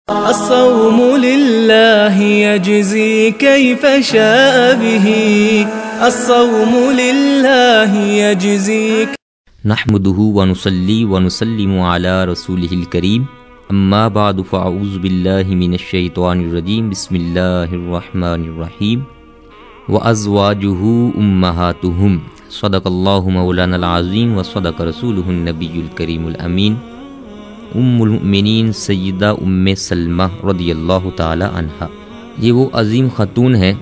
الصوم لله يجزي كيف شاء به الصوم لله يجزي نحمده ونصلي ونسلم على رسوله الكريم اما بعد فاعوذ بالله من الشيطان الرجيم بسم الله الرحمن الرحيم وازواجه امهاتهم صدق الله مولانا العظيم وصدق رسوله النبي الكريم الامين ام المؤمنین سیدہ ام سلمہ رضی اللہ تعالی عنہا، یہ وہ عظیم خاتون ہیں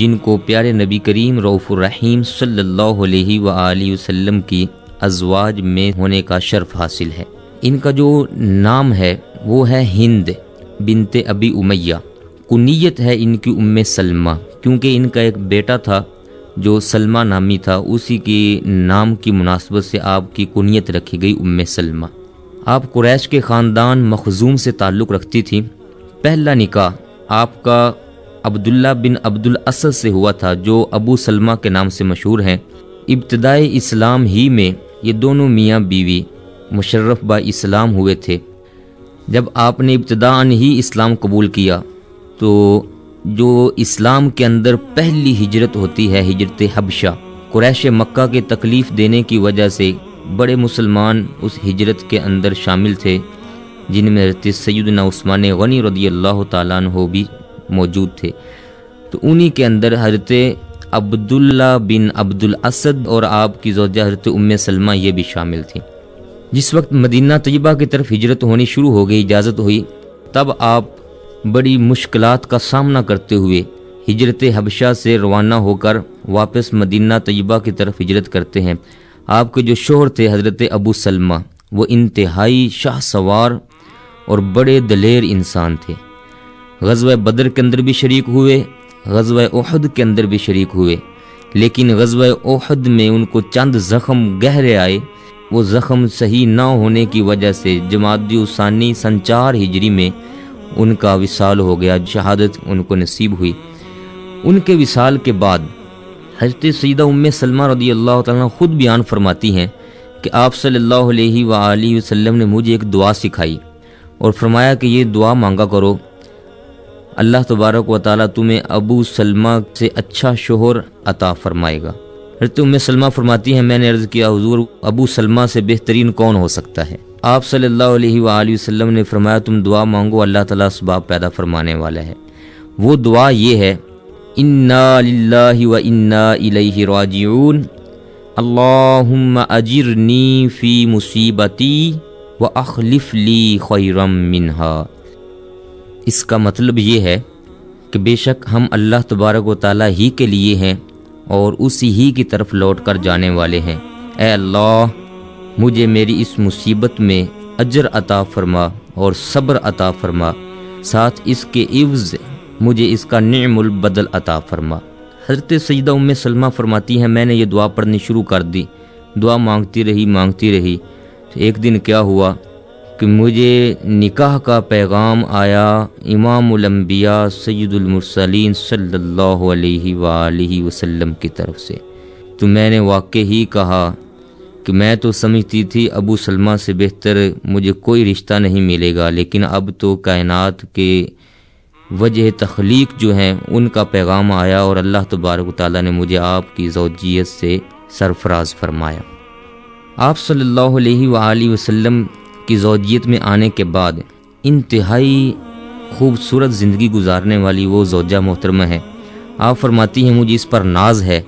جن کو پیارے نبی کریم رؤوف الرحیم صلی اللہ علیہ وآلہ وسلم کی ازواج میں ہونے کا شرف حاصل ہے۔ ان کا جو نام ہے وہ ہے ہند بنت ابی امیہ، کنیت ہے ان کی ام سلمہ، کیونکہ ان کا ایک بیٹا تھا جو سلمہ نامی تھا، اسی کے نام کی مناسبت سے آپ کی کنیت رکھی گئی ام سلمہ۔ آپ قریش کے خاندان مخزوم سے تعلق رکھتی تھیں۔ پہلا نکاح آپ کا عبداللہ بن عبد الاسد سے ہوا تھا جو ابو سلمہ کے نام سے مشہور ہیں۔ ابتدائے اسلام ہی میں یہ دونوں میاں بیوی مشرف با اسلام ہوئے تھے۔ جب آپ نے ابتداءً ہی اسلام قبول کیا تو جو اسلام کے اندر پہلی ہجرت ہوتی ہے ہجرت حبشہ، قریش مکہ کے تکلیف دینے کی وجہ سے بڑے مسلمان اس ہجرت کے اندر شامل تھے، جن میں حضرت سیدنا عثمان غنی رضی اللہ تعالیٰ عنہ بھی موجود تھے۔ تو انہی کے اندر حضرت عبداللہ بن عبد الاسد اور آپ کی زوجہ حضرت ام سلمہ یہ بھی شامل تھیں۔ جس وقت مدینہ طیبہ کی طرف ہجرت ہونی شروع ہو گئی، اجازت ہوئی، تب آپ بڑی مشکلات کا سامنا کرتے ہوئے ہجرت حبشہ سے روانہ ہو کر واپس مدینہ طیبہ کی طرف ہجرت کرتے ہیں۔ آپ کے جو شوہر تھے حضرت ابو سلمہ، وہ انتہائی شاہ سوار اور بڑے دلیر انسان تھے۔ غزوہ بدر کے اندر بھی شریک ہوئے، غزوہ احد کے اندر بھی شریک ہوئے، لیکن غزوہ احد میں ان کو چند زخم گہرے آئے۔ وہ زخم صحیح نہ ہونے کی وجہ سے جمادی الثانی سن 4 ہجری میں ان کا وصال ہو گیا، شہادت ان کو نصیب ہوئی۔ ان کے وصال کے بعد حضرت سیدہ ام سلمہ رضی اللہ تعالیٰ خود بیان فرماتی ہیں کہ آپ صلی اللہ علیہ وآلہ وسلم نے مجھے ایک دعا سکھائی اور فرمایا کہ یہ دعا مانگا کرو، اللہ تبارک و تعالیٰ تمہیں ابو سلمہ سے اچھا شوہر عطا فرمائے گا۔ حضرت ام سلمہ فرماتی ہیں میں نے عرض کیا حضور ابو سلمہ سے بہترین کون ہو سکتا ہے؟ آپ صلی اللہ علیہ وآلہ وسلم نے فرمایا تم دعا مانگو، اللہ تعالیٰ اسباب پیدا فرمانے والا ہے۔ وہ دعا یہ ہے انا للہ و انا الیہ راجعون اللہم اجرنی فی مصیبتی و اخلف لی خیرا منہا۔ اس کا مطلب یہ ہے کہ بے شک ہم اللہ تبارک و تعالیٰ ہی کے لیے ہیں اور اسی ہی کی طرف لوٹ کر جانے والے ہیں۔ اے اللہ مجھے میری اس مصیبت میں اجر عطا فرما اور صبر عطا فرما، ساتھ اس کے عوض مجھے اس کا نعم البدل عطا فرما۔ حضرت سیدہ ام سلمہ فرماتی ہیں میں نے یہ دعا پڑھنی شروع کر دی، دعا مانگتی رہی۔ ایک دن کیا ہوا کہ مجھے نکاح کا پیغام آیا امام الانبیاء سید المرسلین صلی اللہ علیہ وآلہ وسلم کی طرف سے۔ تو میں نے واقع ہی کہا کہ میں تو سمجھتی تھی ابو سلمہ سے بہتر مجھے کوئی رشتہ نہیں ملے گا، لیکن اب تو کائنات کے وجہ تخلیق جو ہیں ان کا پیغام آیا اور اللہ تبارک و تعالیٰ نے مجھے آپ کی زوجیت سے سرفراز فرمایا۔ آپ صلی اللہ علیہ وآلہ وسلم کی زوجیت میں آنے کے بعد انتہائی خوبصورت زندگی گزارنے والی وہ زوجہ محترمہ ہے۔ آپ فرماتی ہیں مجھے اس پر ناز ہے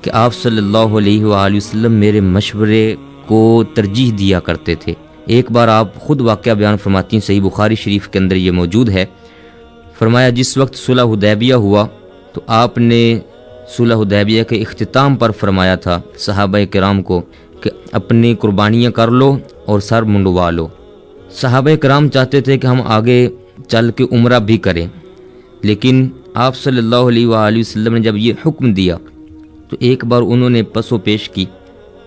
کہ آپ صلی اللہ علیہ وآلہ وسلم میرے مشورے کو ترجیح دیا کرتے تھے۔ ایک بار آپ خود واقعہ بیان فرماتی ہیں، صحیح بخاری شریف کے اندر یہ موجود ہے۔ فرمایا جس وقت صلح حدیبیہ ہوا تو آپ نے صلح حدیبیہ کے اختتام پر فرمایا تھا صحابہ کرام کو کہ اپنی قربانیاں کر لو اور سر منڈوا لو۔ صحابہ کرام چاہتے تھے کہ ہم آگے چل کے عمرہ بھی کریں، لیکن آپ صلی اللہ علیہ وآلہ وسلم نے جب یہ حکم دیا تو ایک بار انہوں نے پس و پیش کی،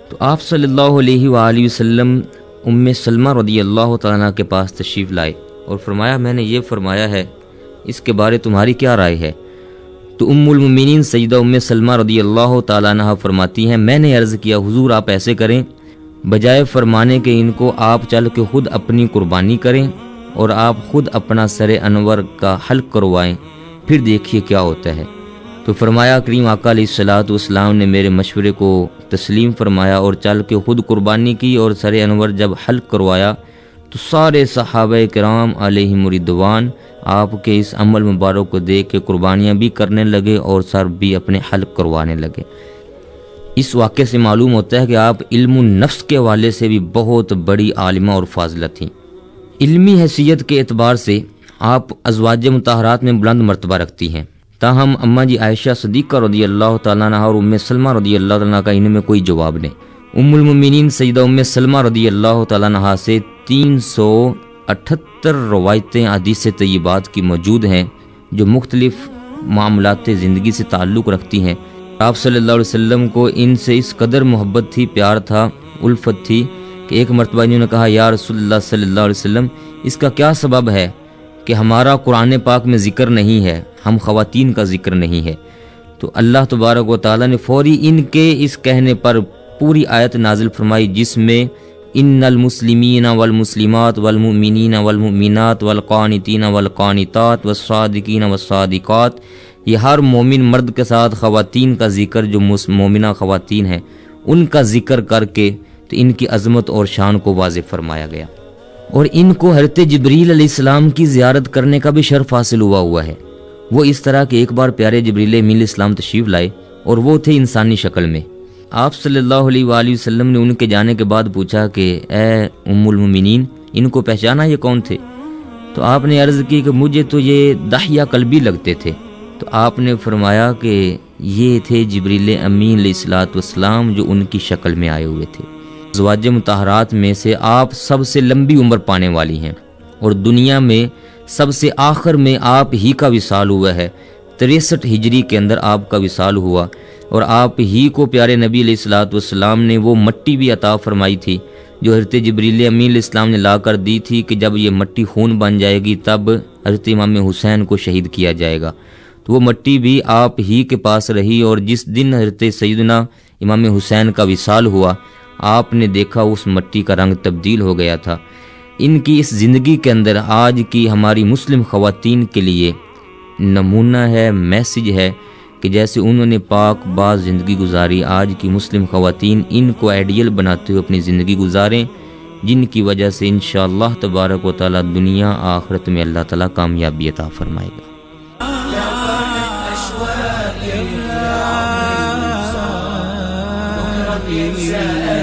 تو آپ صلی اللہ علیہ وآلہ وسلم ام سلمہ رضی اللہ تعالیٰ کے پاس تشریف لائے اور فرمایا میں نے یہ فرمایا ہے، اس کے بارے تمہاری کیا رائے ہے؟ تو ام المؤمنین سیدہ ام سلمہ رضی اللہ تعالیٰ عنہ فرماتی ہیں میں نے عرض کیا حضور آپ ایسے کریں، بجائے فرمانے کے ان کو آپ چل کے خود اپنی قربانی کریں اور آپ خود اپنا سر انور کا حلق کروائیں، پھر دیکھیے کیا ہوتا ہے۔ تو فرمایا کریم آقا علیہ الصلوۃ والسلام نے میرے مشورے کو تسلیم فرمایا اور چل کے خود قربانی کی، اور سر انور جب حلق کروایا تو سارے صحابہ کرام علیہم رضوان آپ کے اس عمل مبارک کو دیکھ کے قربانیاں بھی کرنے لگے اور سر بھی اپنے حلق کروانے لگے۔ اس واقعے سے معلوم ہوتا ہے کہ آپ علم النفس کے حوالے سے بھی بہت بڑی عالمہ اور فاضلہ تھیں۔ علمی حیثیت کے اعتبار سے آپ ازواج مطہرات میں بلند مرتبہ رکھتی ہیں، تاہم اماں جی عائشہ صدیقہ رضی اللہ تعالیٰ عنہ اور ام سلمہ رضی اللہ تعالیٰ عنہ کا ان میں کوئی جواب نہیں۔ ام المؤمنین سیدہ ام سلمہ رضی اللہ تعالیٰ عنہ سے 378 روایتیں حدیث طیبات کی موجود ہیں جو مختلف معاملات زندگی سے تعلق رکھتی ہیں۔ آپ صلی اللہ علیہ وسلم کو ان سے اس قدر محبت تھی، پیار تھا، الفت تھی کہ ایک مرتبہ انہوں نے کہا یا رسول اللہ صلی اللہ علیہ وسلم، اس کا کیا سبب ہے کہ ہمارا قرآن پاک میں ذکر نہیں ہے، ہم خواتین کا ذکر نہیں ہے؟ تو اللہ تبارک و تعالیٰ نے فوری ان کے اس کہنے پر پوری آیت نازل فرمائی جس میں ان المسلمین والمسلمات والمؤمنین والمؤمنات والقانتین والقانتات والصادقین والصادقات، یہ ہر مومن مرد کے ساتھ خواتین کا ذکر جو مومنہ خواتین ہیں ان کا ذکر کر کے تو ان کی عظمت اور شان کو واضح فرمایا گیا، اور ان کو حضرت جبریل علیہ السلام کی زیارت کرنے کا بھی شرف حاصل ہوا ہے۔ وہ اس طرح کہ ایک بار پیارے جبریل امین علیہ السلام تشریف لائے اور وہ تھے انسانی شکل میں۔ آپ صلی اللہ علیہ وآلہ وسلم نے ان کے جانے کے بعد پوچھا کہ اے ام المؤمنین، ان کو پہچانا یہ کون تھے؟ تو آپ نے عرض کی کہ مجھے تو یہ داہیہ قلبی لگتے تھے۔ تو آپ نے فرمایا کہ یہ تھے جبریل امین علیہ السلام جو ان کی شکل میں آئے ہوئے تھے۔ ازواج مطہرات میں سے آپ سب سے لمبی عمر پانے والی ہیں، اور دنیا میں سب سے آخر میں آپ ہی کا وصال ہوا ہے۔ 63 ہجری کے اندر آپ کا وصال ہوا، اور آپ ہی کو پیارے نبی علیہ السلام نے وہ مٹی بھی عطا فرمائی تھی جو حضرت جبریل امین علیہ السلام نے لا کر دی تھی کہ جب یہ مٹی خون بن جائے گی تب حضرت امام حسین کو شہید کیا جائے گا۔ تو وہ مٹی بھی آپ ہی کے پاس رہی، اور جس دن حضرت سیدنا امام حسین کا وصال ہوا آپ نے دیکھا اس مٹی کا رنگ تبدیل ہو گیا تھا۔ ان کی اس زندگی کے اندر آج کی ہماری مسلم خواتین کے لیے نمونہ ہے، میسج ہے کہ جیسے انہوں نے پاک باز زندگی گزاری، آج کی مسلم خواتین ان کو آئیڈیل بناتے ہوئے اپنی زندگی گزاریں، جن کی وجہ سے انشاءاللہ تبارک و تعالی دنیا آخرت میں اللہ تعالی کامیابی عطا فرمائے گا۔ يا